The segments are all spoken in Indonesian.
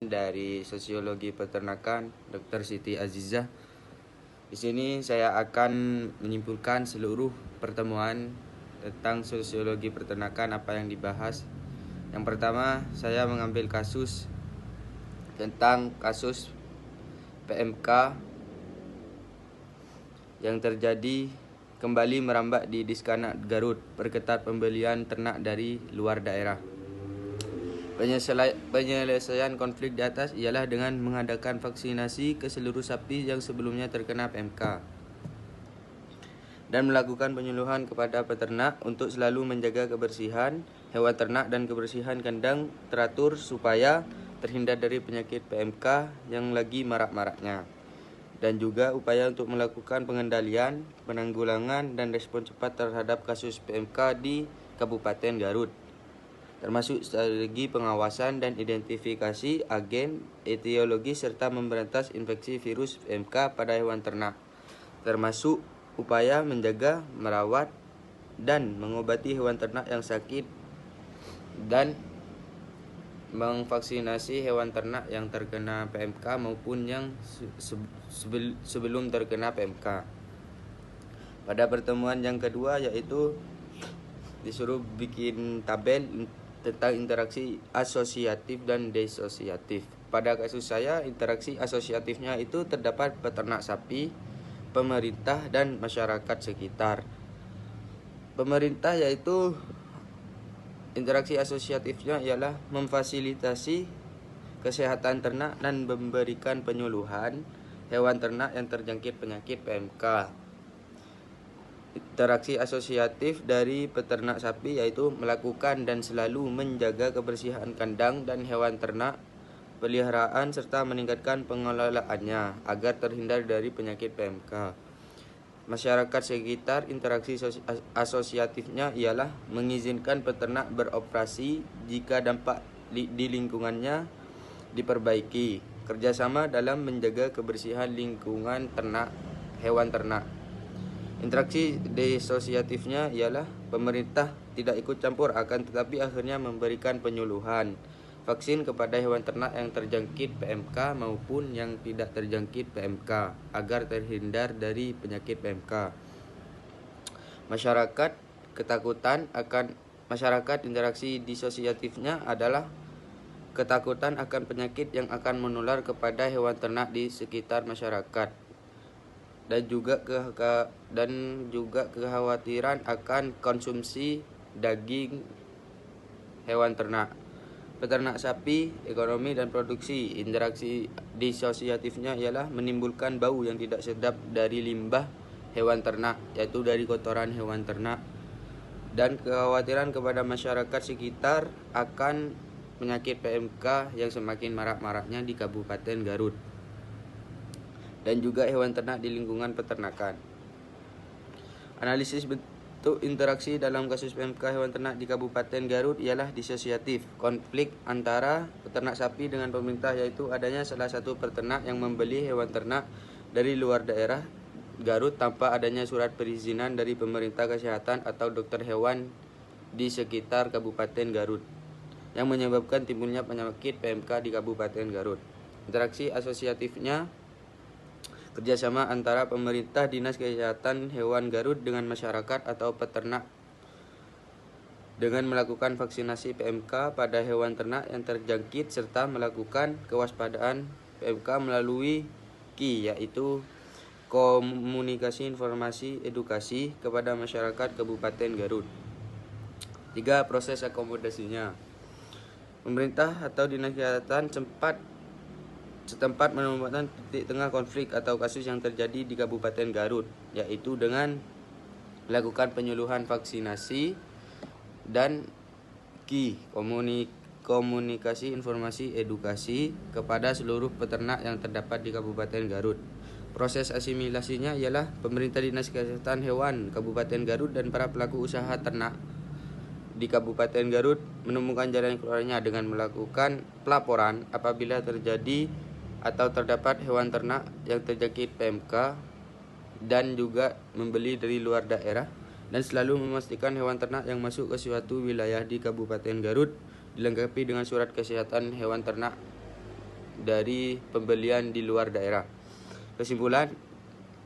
dari Sosiologi Peternakan Dr. Siti Azizah. Di sini saya akan menyimpulkan seluruh pertemuan tentang sosiologi peternakan apa yang dibahas. Yang pertama, saya mengambil tentang kasus PMK yang terjadi kembali merambat di Diskanak Garut, perketat pembelian ternak dari luar daerah. Penyelesaian konflik di atas ialah dengan mengadakan vaksinasi ke seluruh sapi yang sebelumnya terkena PMK dan melakukan penyuluhan kepada peternak untuk selalu menjaga kebersihan hewan ternak dan kebersihan kandang teratur supaya terhindar dari penyakit PMK yang lagi marak-maraknya, dan juga upaya untuk melakukan pengendalian, penanggulangan, dan respon cepat terhadap kasus PMK di Kabupaten Garut, termasuk strategi pengawasan dan identifikasi agen etiologi serta memberantas infeksi virus PMK pada hewan ternak, termasuk upaya menjaga, merawat, dan mengobati hewan ternak yang sakit dan memvaksinasi hewan ternak yang terkena PMK maupun yang sebelum terkena PMK. Pada pertemuan yang kedua, yaitu disuruh bikin tabel tentang interaksi asosiatif dan disosiatif. Pada kasus saya, interaksi asosiatifnya itu terdapat peternak sapi, pemerintah, dan masyarakat sekitar. Pemerintah yaitu interaksi asosiatifnya ialah memfasilitasi kesehatan ternak dan memberikan penyuluhan hewan ternak yang terjangkit penyakit PMK. Interaksi asosiatif dari peternak sapi yaitu melakukan dan selalu menjaga kebersihan kandang dan hewan ternak peliharaan serta meningkatkan pengelolaannya agar terhindar dari penyakit PMK. Masyarakat sekitar, interaksi asosiatifnya ialah mengizinkan peternak beroperasi jika dampak di lingkungannya diperbaiki, kerjasama dalam menjaga kebersihan lingkungan ternak, hewan ternak. Interaksi disosiatifnya ialah pemerintah tidak ikut campur akan tetapi akhirnya memberikan penyuluhan, vaksin kepada hewan ternak yang terjangkit PMK maupun yang tidak terjangkit PMK agar terhindar dari penyakit PMK. Masyarakat interaksi disosiatifnya adalah ketakutan akan penyakit yang akan menular kepada hewan ternak di sekitar masyarakat dan juga kekhawatiran akan konsumsi daging hewan ternak. Peternak sapi, ekonomi dan produksi. Interaksi disosiatifnya ialah menimbulkan bau yang tidak sedap dari limbah hewan ternak, yaitu dari kotoran hewan ternak, dan kekhawatiran kepada masyarakat sekitar akan penyakit PMK yang semakin marak-maraknya di Kabupaten Garut, dan juga hewan ternak di lingkungan peternakan. Analisis bentuk interaksi dalam kasus PMK hewan ternak di Kabupaten Garut ialah disosiatif. Konflik antara peternak sapi dengan pemerintah yaitu adanya salah satu peternak yang membeli hewan ternak dari luar daerah Garut tanpa adanya surat perizinan dari pemerintah kesehatan atau dokter hewan di sekitar Kabupaten Garut, yang menyebabkan timbulnya penyakit PMK di Kabupaten Garut. Interaksi asosiatifnya kerjasama antara pemerintah, dinas kesehatan hewan Garut dengan masyarakat atau peternak dengan melakukan vaksinasi PMK pada hewan ternak yang terjangkit serta melakukan kewaspadaan PMK melalui KI, yaitu komunikasi informasi edukasi kepada masyarakat Kabupaten Garut. 3. Proses akomodasinya. Pemerintah atau dinas kesehatan setempat menemukan titik tengah konflik atau kasus yang terjadi di Kabupaten Garut, yaitu dengan melakukan penyuluhan vaksinasi dan komunikasi informasi edukasi kepada seluruh peternak yang terdapat di Kabupaten Garut. Proses asimilasinya ialah pemerintah, dinas kesehatan hewan Kabupaten Garut dan para pelaku usaha ternak di Kabupaten Garut menemukan jalan keluarnya dengan melakukan pelaporan apabila terjadi atau terdapat hewan ternak yang terjangkit PMK dan juga membeli dari luar daerah, dan selalu memastikan hewan ternak yang masuk ke suatu wilayah di Kabupaten Garut dilengkapi dengan surat kesehatan hewan ternak dari pembelian di luar daerah. Kesimpulan,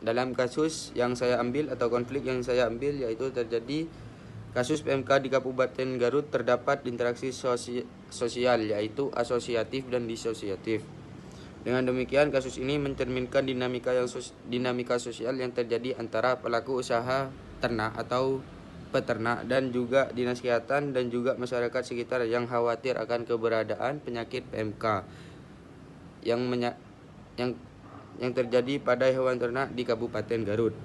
dalam kasus yang saya ambil atau konflik yang saya ambil, yaitu terjadi kasus PMK di Kabupaten Garut, terdapat interaksi sosial yaitu asosiatif dan disosiatif. Dengan demikian, kasus ini mencerminkan dinamika sosial yang terjadi antara pelaku usaha ternak atau peternak dan juga dinas kesehatan dan juga masyarakat sekitar yang khawatir akan keberadaan penyakit PMK yang terjadi pada hewan ternak di Kabupaten Garut.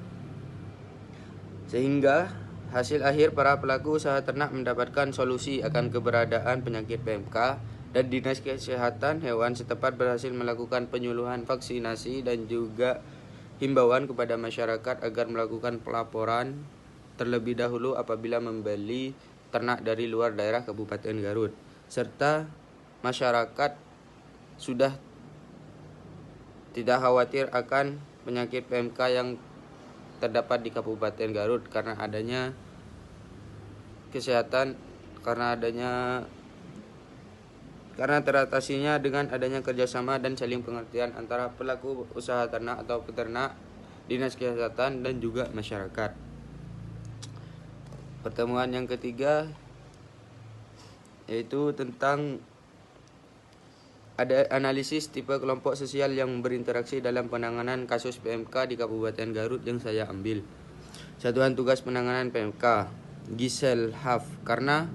Sehingga hasil akhir para pelaku usaha ternak mendapatkan solusi akan keberadaan penyakit PMK, dan dinas kesehatan hewan setempat berhasil melakukan penyuluhan vaksinasi dan juga himbauan kepada masyarakat agar melakukan pelaporan terlebih dahulu apabila membeli ternak dari luar daerah Kabupaten Garut, serta masyarakat sudah tidak khawatir akan penyakit PMK yang terdapat di Kabupaten Garut karena adanya karena teratasinya dengan adanya kerjasama dan saling pengertian antara pelaku usaha ternak atau peternak, dinas kesehatan dan juga masyarakat. Pertemuan yang ketiga yaitu tentang ada analisis tipe kelompok sosial yang berinteraksi dalam penanganan kasus PMK di Kabupaten Garut yang saya ambil. Satuan Tugas Penanganan PMK, Giselhaf, karena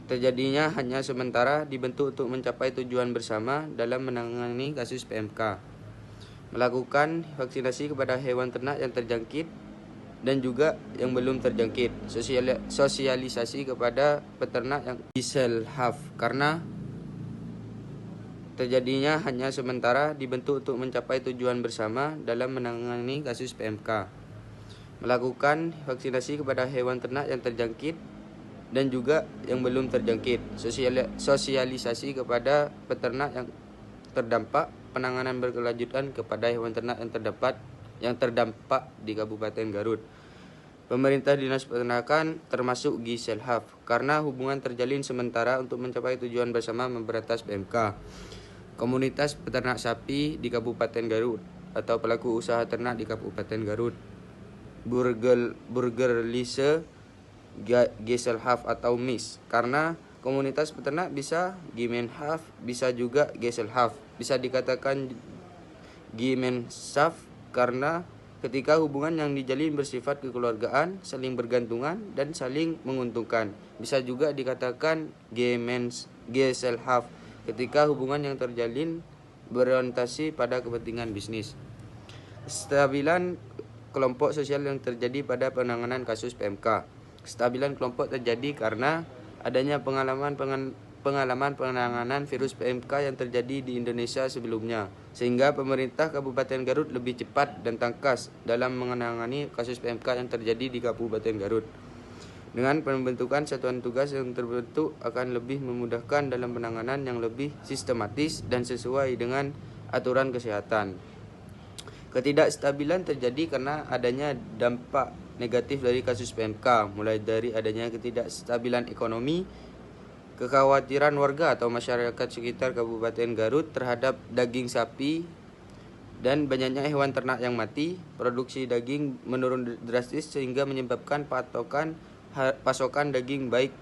terjadinya hanya sementara dibentuk untuk mencapai tujuan bersama dalam menangani kasus PMK. Melakukan vaksinasi kepada hewan ternak yang terjangkit dan juga yang belum terjangkit. Sosialisasi kepada peternak yang Giselhaf, karena terjadinya hanya sementara dibentuk untuk mencapai tujuan bersama dalam menangani kasus PMK. Melakukan vaksinasi kepada hewan ternak yang terjangkit dan juga yang belum terjangkit. Sosialisasi kepada peternak yang terdampak, penanganan berkelanjutan kepada hewan ternak yang terdampak di Kabupaten Garut. Pemerintah Dinas Peternakan termasuk Giselhaf, karena hubungan terjalin sementara untuk mencapai tujuan bersama memberantas PMK. Komunitas peternak sapi di Kabupaten Garut atau pelaku usaha ternak di Kabupaten Garut. Burgerlise Giselhaf atau MIS, karena komunitas peternak bisa Gimenhaf, bisa juga Giselhaf. Bisa dikatakan Gimensaf karena ketika hubungan yang dijalin bersifat kekeluargaan, saling bergantungan dan saling menguntungkan. Bisa juga dikatakan Giselhaf ketika hubungan yang terjalin berorientasi pada kepentingan bisnis. Kestabilan kelompok sosial yang terjadi pada penanganan kasus PMK. Kestabilan kelompok terjadi karena adanya pengalaman penanganan virus PMK yang terjadi di Indonesia sebelumnya, sehingga pemerintah Kabupaten Garut lebih cepat dan tangkas dalam menangani kasus PMK yang terjadi di Kabupaten Garut. Dengan pembentukan satuan tugas yang terbentuk akan lebih memudahkan dalam penanganan yang lebih sistematis dan sesuai dengan aturan kesehatan. Ketidakstabilan terjadi karena adanya dampak negatif dari kasus PMK, mulai dari adanya ketidakstabilan ekonomi, kekhawatiran warga atau masyarakat sekitar Kabupaten Garut terhadap daging sapi, dan banyaknya hewan ternak yang mati. Produksi daging menurun drastis sehingga menyebabkan pasokan daging baik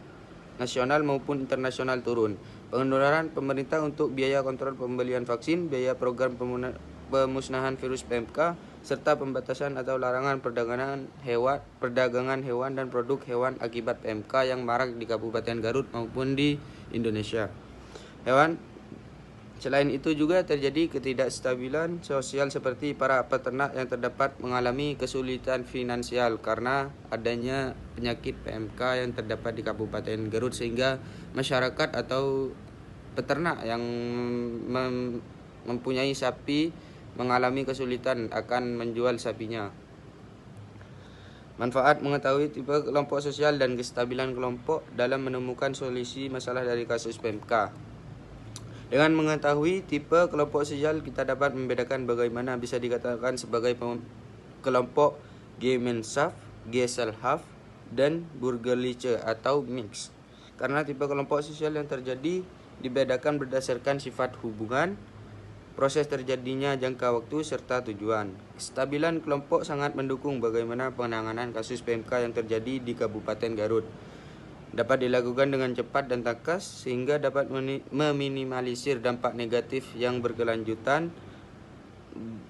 nasional maupun internasional turun. Pengeluaran pemerintah untuk biaya kontrol pembelian vaksin, biaya program pemusnahan virus PMK, serta pembatasan atau larangan perdagangan hewan dan produk hewan akibat PMK yang marak di Kabupaten Garut maupun di Indonesia. Selain itu juga terjadi ketidakstabilan sosial seperti para peternak yang terdapat mengalami kesulitan finansial karena adanya penyakit PMK yang terdapat di Kabupaten Garut, sehingga masyarakat atau peternak yang mempunyai sapi mengalami kesulitan akan menjual sapinya. Manfaat mengetahui tipe kelompok sosial dan kestabilan kelompok dalam menemukan solusi masalah dari kasus PMK. Dengan mengetahui tipe kelompok sosial, kita dapat membedakan bagaimana bisa dikatakan sebagai kelompok Gemeinschaft, Gesellschaft, dan Burgerliche atau mix. Karena tipe kelompok sosial yang terjadi dibedakan berdasarkan sifat hubungan, proses terjadinya jangka waktu, serta tujuan. Kestabilan kelompok sangat mendukung bagaimana penanganan kasus PMK yang terjadi di Kabupaten Garut. Dapat dilakukan dengan cepat dan takas sehingga dapat meminimalisir dampak negatif yang berkelanjutan.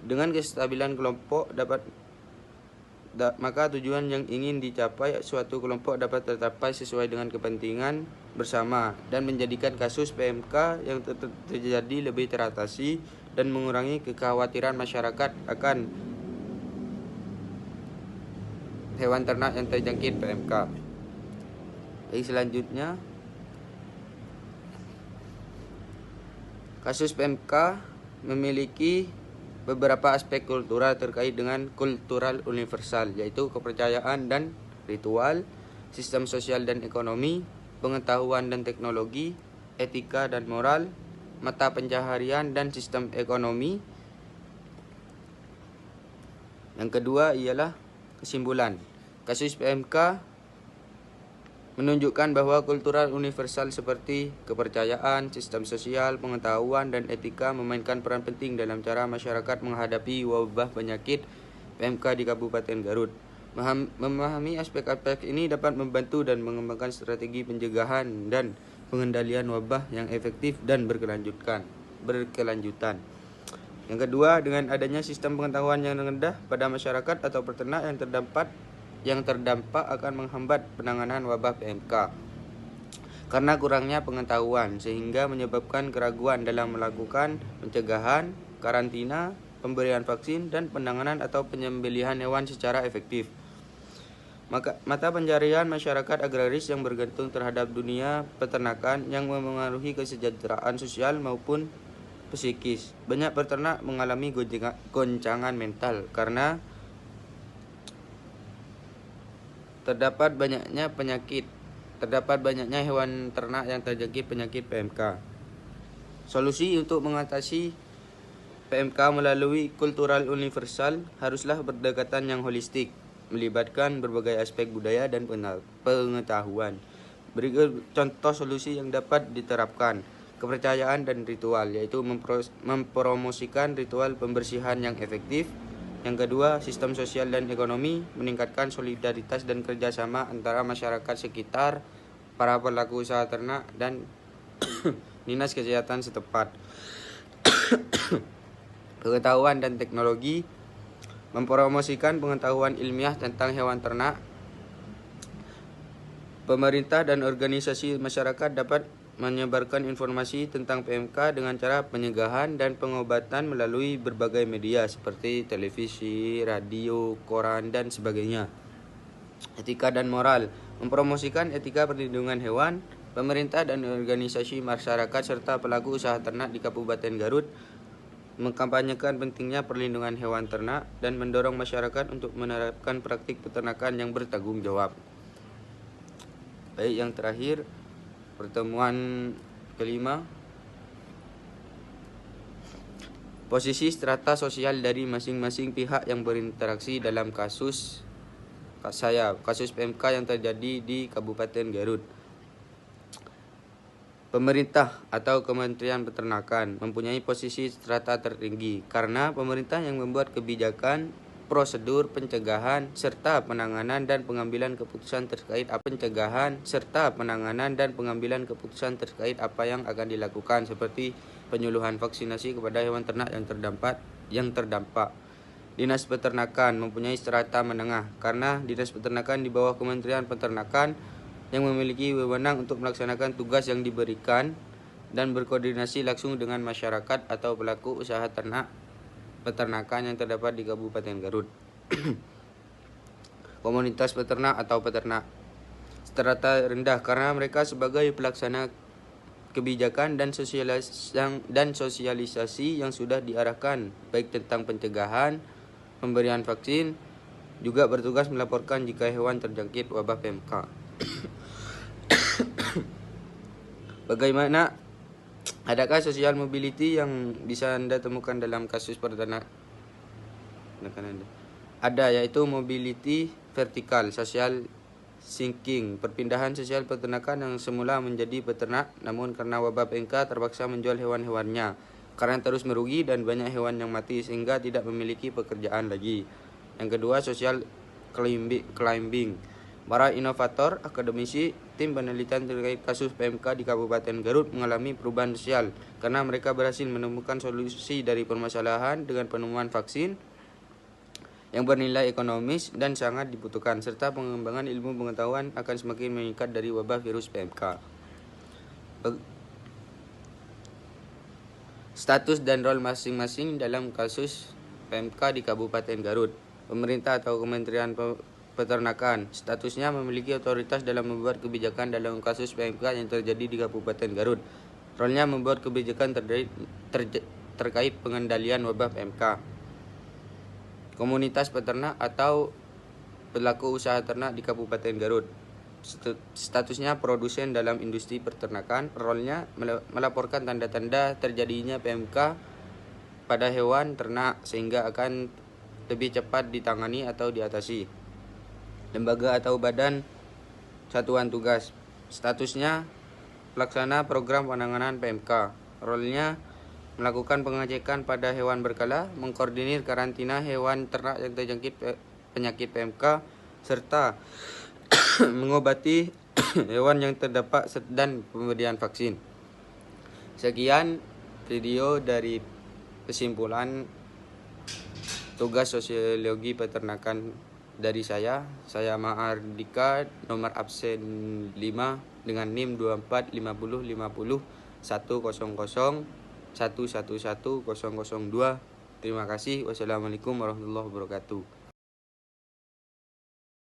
Dengan kestabilan kelompok maka tujuan yang ingin dicapai suatu kelompok dapat tercapai sesuai dengan kepentingan bersama dan menjadikan kasus PMK yang terjadi lebih teratasi dan mengurangi kekhawatiran masyarakat akan hewan ternak yang terjangkit PMK. Baik, selanjutnya kasus PMK memiliki beberapa aspek kultural terkait dengan kultural universal, yaitu kepercayaan dan ritual, sistem sosial dan ekonomi, pengetahuan dan teknologi, etika dan moral, mata pencaharian dan sistem ekonomi. Yang kedua ialah kesimpulan. Kasus PMK menunjukkan bahwa kultural universal seperti kepercayaan, sistem sosial, pengetahuan, dan etika memainkan peran penting dalam cara masyarakat menghadapi wabah penyakit PMK di Kabupaten Garut. Memahami aspek-aspek ini dapat membantu dan mengembangkan strategi pencegahan dan pengendalian wabah yang efektif dan berkelanjutan. Yang kedua, dengan adanya sistem pengetahuan yang rendah pada masyarakat atau peternak yang terdampak akan menghambat penanganan wabah PMK karena kurangnya pengetahuan, sehingga menyebabkan keraguan dalam melakukan pencegahan, karantina, pemberian vaksin, dan penanganan atau penyembelihan hewan secara efektif. Mata pencarian masyarakat agraris yang bergantung terhadap dunia peternakan yang memengaruhi kesejahteraan sosial maupun psikis. Banyak peternak mengalami goncangan mental karena terdapat banyaknya hewan ternak yang terjangkit penyakit PMK. Solusi untuk mengatasi PMK melalui kultural universal haruslah pendekatan yang holistik, melibatkan berbagai aspek budaya dan pengetahuan. Berikut contoh solusi yang dapat diterapkan. Kepercayaan dan ritual, yaitu mempromosikan ritual pembersihan yang efektif. Yang kedua, sistem sosial dan ekonomi, meningkatkan solidaritas dan kerjasama antara masyarakat sekitar, para pelaku usaha ternak, dan dinas kesehatan setempat. Pengetahuan dan teknologi, mempromosikan pengetahuan ilmiah tentang hewan ternak. Pemerintah dan organisasi masyarakat dapat menyebarkan informasi tentang PMK dengan cara pencegahan dan pengobatan melalui berbagai media seperti televisi, radio, koran, dan sebagainya. Etika dan moral, mempromosikan etika perlindungan hewan. Pemerintah dan organisasi masyarakat serta pelaku usaha ternak di Kabupaten Garut mengkampanyekan pentingnya perlindungan hewan ternak dan mendorong masyarakat untuk menerapkan praktik peternakan yang bertanggung jawab. Baik, yang terakhir, pertemuan kelima, posisi strata sosial dari masing-masing pihak yang berinteraksi dalam kasus PMK yang terjadi di Kabupaten Garut. Pemerintah atau Kementerian Peternakan mempunyai posisi strata tertinggi karena pemerintah yang membuat kebijakan, prosedur pencegahan serta penanganan dan pengambilan keputusan terkait apa yang akan dilakukan, seperti penyuluhan vaksinasi kepada hewan ternak yang terdampak. Dinas Peternakan mempunyai strata menengah karena Dinas Peternakan di bawah Kementerian Peternakan yang memiliki wewenang untuk melaksanakan tugas yang diberikan dan berkoordinasi langsung dengan masyarakat atau pelaku usaha peternakan yang terdapat di Kabupaten Garut. Komunitas peternak atau peternak strata rendah karena mereka sebagai pelaksana kebijakan dan sosialisasi yang sudah diarahkan, baik tentang pencegahan, pemberian vaksin, juga bertugas melaporkan jika hewan terjangkit wabah PMK. Bagaimana? Adakah social mobility yang bisa Anda temukan dalam kasus peternak? Ada, yaitu mobility vertikal, social sinking, perpindahan sosial peternakan yang semula menjadi peternak, namun karena wabah PMK terpaksa menjual hewan-hewannya karena terus merugi dan banyak hewan yang mati sehingga tidak memiliki pekerjaan lagi. Yang kedua, social climbing. Para inovator, akademisi, tim penelitian terkait kasus PMK di Kabupaten Garut mengalami perubahan sosial karena mereka berhasil menemukan solusi dari permasalahan dengan penemuan vaksin yang bernilai ekonomis dan sangat dibutuhkan, serta pengembangan ilmu pengetahuan akan semakin meningkat dari wabah virus PMK. Status dan role masing-masing dalam kasus PMK di Kabupaten Garut. Pemerintah atau Kementerian Peternakan statusnya memiliki otoritas dalam membuat kebijakan dalam kasus PMK yang terjadi di Kabupaten Garut. Role-nya membuat kebijakan terkait pengendalian wabah PMK. Komunitas peternak atau pelaku usaha ternak di Kabupaten Garut. Statusnya produsen dalam industri peternakan. Role-nya melaporkan tanda-tanda terjadinya PMK pada hewan ternak sehingga akan lebih cepat ditangani atau diatasi. Lembaga atau badan satuan tugas. Statusnya pelaksana program penanganan PMK. Role-nya melakukan pengecekan pada hewan berkala, mengkoordinir karantina hewan ternak yang terjangkit penyakit PMK, serta mengobati hewan yang terdampak dan pemberian vaksin. Sekian video dari kesimpulan tugas sosiologi peternakan dari saya Mahardika, nomor absen 5 dengan NIM 2450501001111002. Terima kasih. Wassalamualaikum warahmatullahi wabarakatuh.